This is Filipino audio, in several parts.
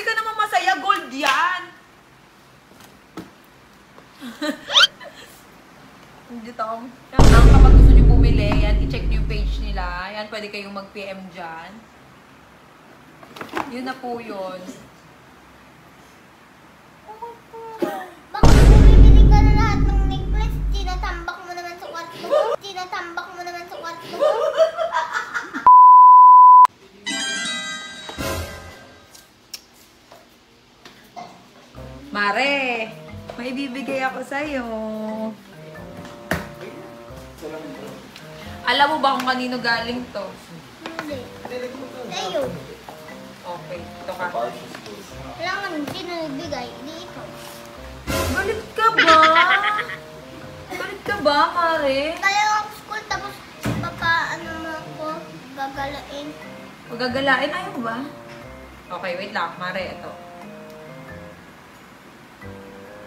ka naman masaya. Gold yan. Hindi to. Yan, kapag gusto nyo bumili, yan, i-check nyo yung page nila. Yan, pwede kayong mag-PM dyan. Yun na po yun. Baka bumibili ka na lahat ng necklace, tinatambak mo naman sa kwarto. Tinatambak mo naman sa kwarto. Mare, may bibigay ako sa'yo. Alam mo ba kung kanino galing to? Hindi. Sa'yo. Okay, ito ka. Kailangan hindi na nagbigay, hindi ikaw. Galit ka ba? Galit ka ba, Mare? Kaya ako school, tapos papaano mo ako, gagalain. Pagagalain, ayaw mo ba? Okay, wait lang. Mare, ito.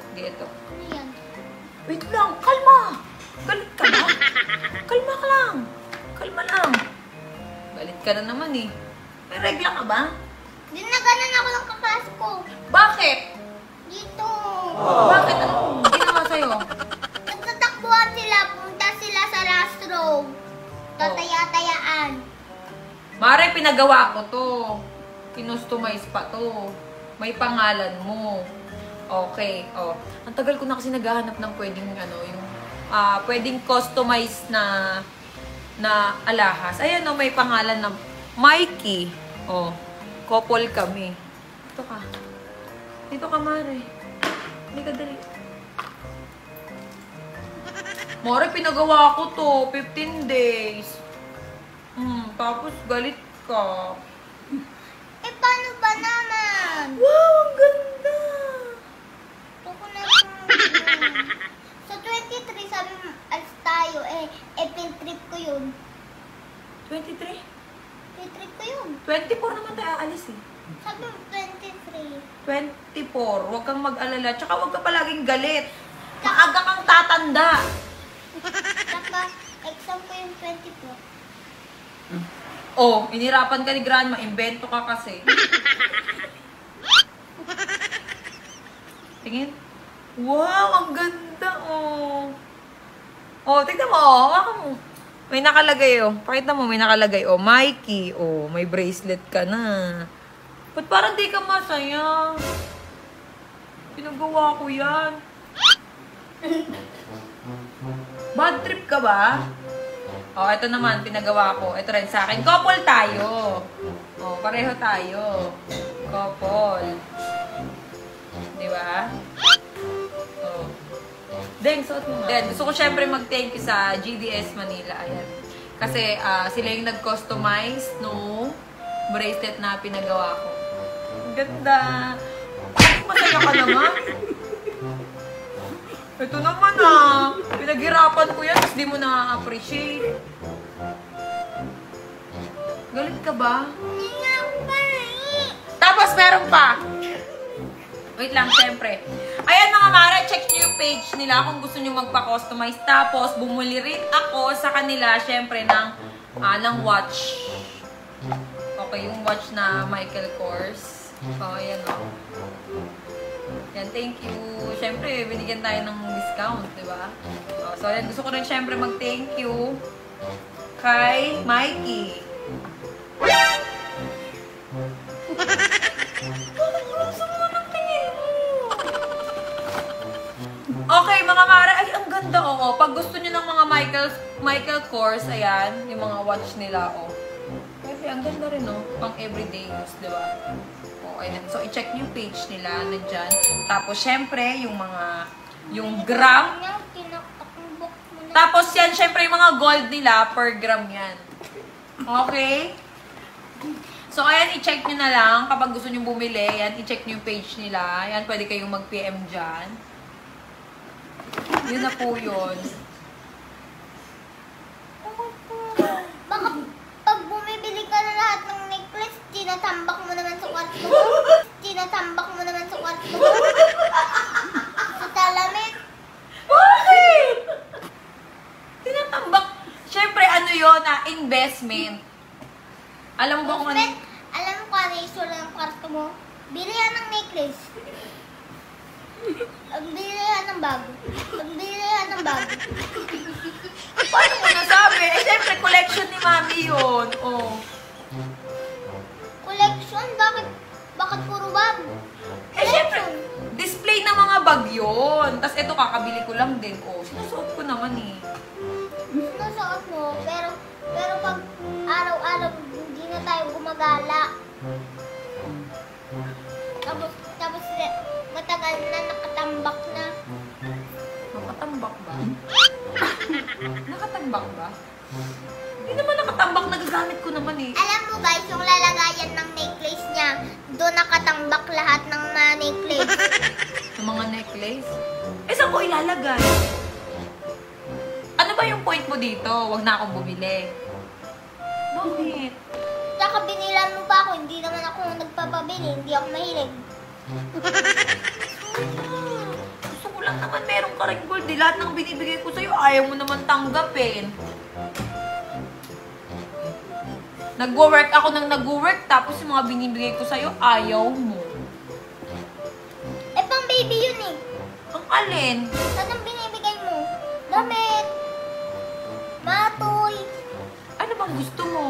Hindi, ito. Ano yan? Wait lang, kalma! Galit ka ba? Kalma ka lang. Kalma lang. Galit ka na naman eh. May regla ka ba? Dinaganan ako ng kaklase ko. Bakit? Dito. Bakit? Anong ginawa sa'yo? Nagtatakbuhan sila, punta sila sa restroom. Tataya-tayaan. Mare, pinagawa ko to. Kinustomize pa to. May pangalan mo. Okay, oh. Ang tagal ko na kasi naghahanap ng pwedeng yung pwedeng customize na alahas. Ayan oh, may pangalan na Mikey. Oh, couple kami. Dito ka. Dito ka, Mare. Hindi ka dali. Mare, pinagawa ko to. 15 days. Tapos galit ka. Eh, paano ba naman? Wow, ang ganda! Sa 23, sabi mo, alis tayo. Pin-trip ko yun. 23? Pin-trip ko yun. 24 naman tayo aalis eh. Sabi mo, 23. 24. Huwag kang mag-alala. Tsaka huwag ka palaging galit. Maaga kang tatanda. Saka, exam ko yung 24. Oh, inirapan ka ni Grandma. Invento ka kasi. Tingin. Wow, ang ganda oh. Oh, tignan mo oh. Hawakan mo. May nakalagay oh. Pakita mo, may nakalagay oh. Mikey. Oh, may bracelet ka na. Ba't parang di ka masaya? Pinagawa ko yan. Bad trip ka ba? Oh, ito naman, pinagawa ko. Ito rin sa akin. Couple tayo. Oh, pareho tayo. Couple. Di ba? Oh. Deng, suot mo nga. Then, gusto ko syempre mag-thank you sa GDS Manila. Ayan. Kasi sila yung nag-customize no bracelet na pinagawa ko. Ang ganda. Masaya ka naman. Ito naman pinaghirapan ko yan, tapos di mo na-appreciate. Galit ka ba? Hindi nga ako pari. Tapos meron pa. Wait lang, syempre. Ayan mga Mare, check nyo yung page nila kung gusto nyo magpa-customize. Tapos, bumuli rin ako sa kanila, syempre, ng watch. Okay, yung watch na Michael Kors. So, ayan o. Yan, thank you. Syempre, binigyan tayo ng discount, di ba? So, ayan, gusto ko rin syempre mag-thank you kay Mikey. Okay, mga Mare, ay, ang ganda, oo. Pag gusto nyo ng mga Michael Kors, ayan, yung mga watch nila, oh. Kasi, ang ganda rin, oh. Pang everyday use, di ba? Ayan. So, i-check nyo yung page nila, nandyan. Tapos, syempre, yung gram. Tapos, yan, syempre, yung mga gold nila, per gram yan. Okay? So, ayan, i-check nyo na lang. Kapag gusto nyo bumili, yan, i-check nyo yung page nila. Yan, pwede kayong mag-PM dyan. Yun na po yun. Baka pag bumibili ka na lahat ng necklace, tinatambak mo naman sa kwarto. Tinatambak mo naman sa kwarto. Sa salamin. Bakit? Tinatambak. Siyempre, ano yun, investment. Alam mo ba kung ano? Alam mo kung ano yung sura ng kwarto mo? Bili yan necklace. Ang bilihan ng bago. Ang bilihan ng bago. Paano mo nasabi? Eh, syempre, collection ni Mami yun. Oh. Collection? Bakit puro bago? Eh, syempre, display ng mga bag yun. Tapos ito, kakabili ko lang din. Oh, sinusuot ko naman eh. Nasuot mo, pero pag araw-araw hindi na tayo gumagala. Tapos matagal na nakatambak na. Nakatambak ba? Nakatambak ba? Hindi naman nakatambak, nagagamit ko naman eh. Alam mo guys, yung lalagayan ng necklace niya, doon nakatambak lahat ng mga necklace. Yung mga necklace? Eh, saan ko ilalagay? Ano ba yung point mo dito? Huwag na akong bumili. Bakit? Saka binilan mo pa ako, hindi naman ako nagpapabili, hindi ako mahilig. Gusto ko lang naman meron ka rin gold. Lahat ng binibigay ko sa'yo, ayaw mo naman tanggapin. Nag-work ako ng nag-work, tapos yung mga binibigay ko sa'yo, ayaw mo. Eh, pang baby yun eh. Ang alin? Saan ang binibigay mo? Damit. Matoy. Ano bang gusto mo?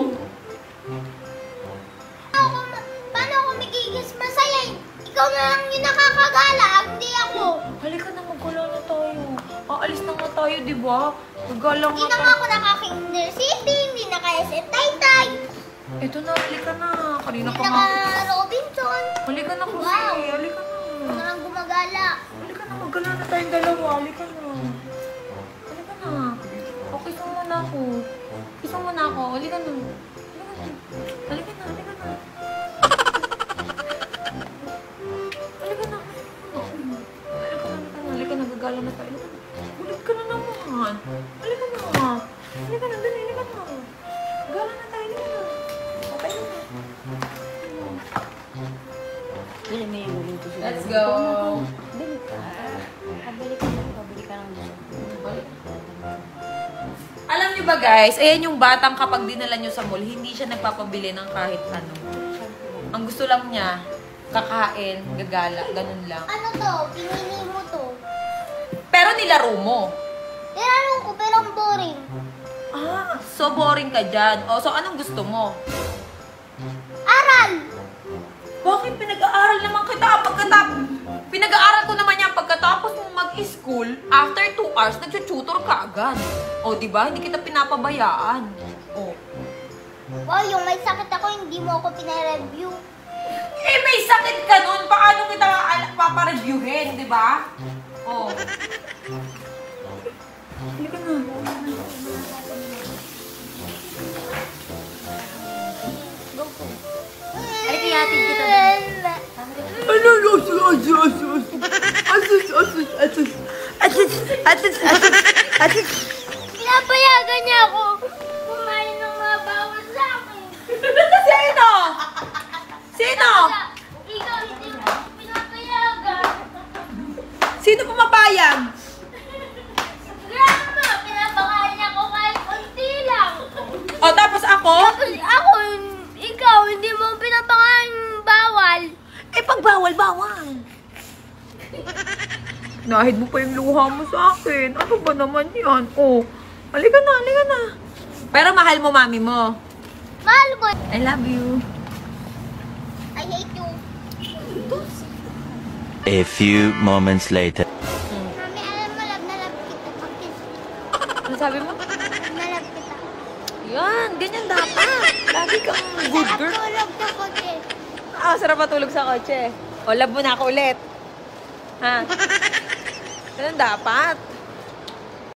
Paano ako magiging masaya? Ikaw na lang yung nakakagala, hindi ako. Halika na, maggala na tayo. Aalis na nga tayo, di ba? Maggala Hindi nga na nga ako naka-Kinder City, hindi na kaya si Taytay. Ito na, halika na. Kanina Hindi pa na nga. ka Robinson. Halika na kasi. Wow. Halika na. Hindi na lang gumagala. Halika na, maggala na tayong dalawa. Halika na. Halika na. Okay, kiss mo muna ako. Kiss mo muna ako. Halika na. Halika na. Halika na. Halika na. Halika na. Halika na. Gagala na tayo. Ulit ka na naman. Halika na. Halika na. Dali. Halika na. Gala na tayo. Halika na. Okay na. Let's go. Alam niyo ba guys, ayan yung batang kapag dinala niyo sa mall, hindi siya nagpapabili ng kahit ano. Ang gusto lang niya, kakain, gagala, ganun lang. Ano to? Pinili mo to. Pero nilaro mo. Tinanong ko pero ang boring. Ah, so boring ka dyan. O, so anong gusto mo? Aral! Bakit pinag-aaral naman kita pinag-aaral ko naman yan pagkatapos mo mag-school, after 2 hours, nag-tutor ka agad. O, di ba? Hindi kita pinapabayaan. O. Wow, yung may sakit ako, hindi mo ako pinareview. Eh, may sakit ka nun. Paano kita papareviewin, di ba? O. Halika na. Halika yatin kita doon. Pinapayagan niya ako. Kumain ng mga bawal sa akin. Sino? Sino? Ikaw hindi mo ako pinapayagan. Sino pumapayag? Grandma, pinapakain niya ako kahit konti lang. O, tapos ako? Tapos ako, ikaw, hindi mo pinapakain bawal. Eh, pag bawal, bawal. Nahid mo pa yung luha mo sa akin. Ano ba naman yan? Oh, halika na, halika na. Pero mahal mo mami mo. Mahal ko. I love you. I hate you. A few moments later. Mami, alam mo, love na love kita. Pag-kiss. Ano sabi mo? Na love kita. Yan, ganyan dapat. Lagi kang good girl. Tulog sa kotse. Ah, sarap matulog sa kotse. O, love mo na ako ulit. Ha? Ganun dapat.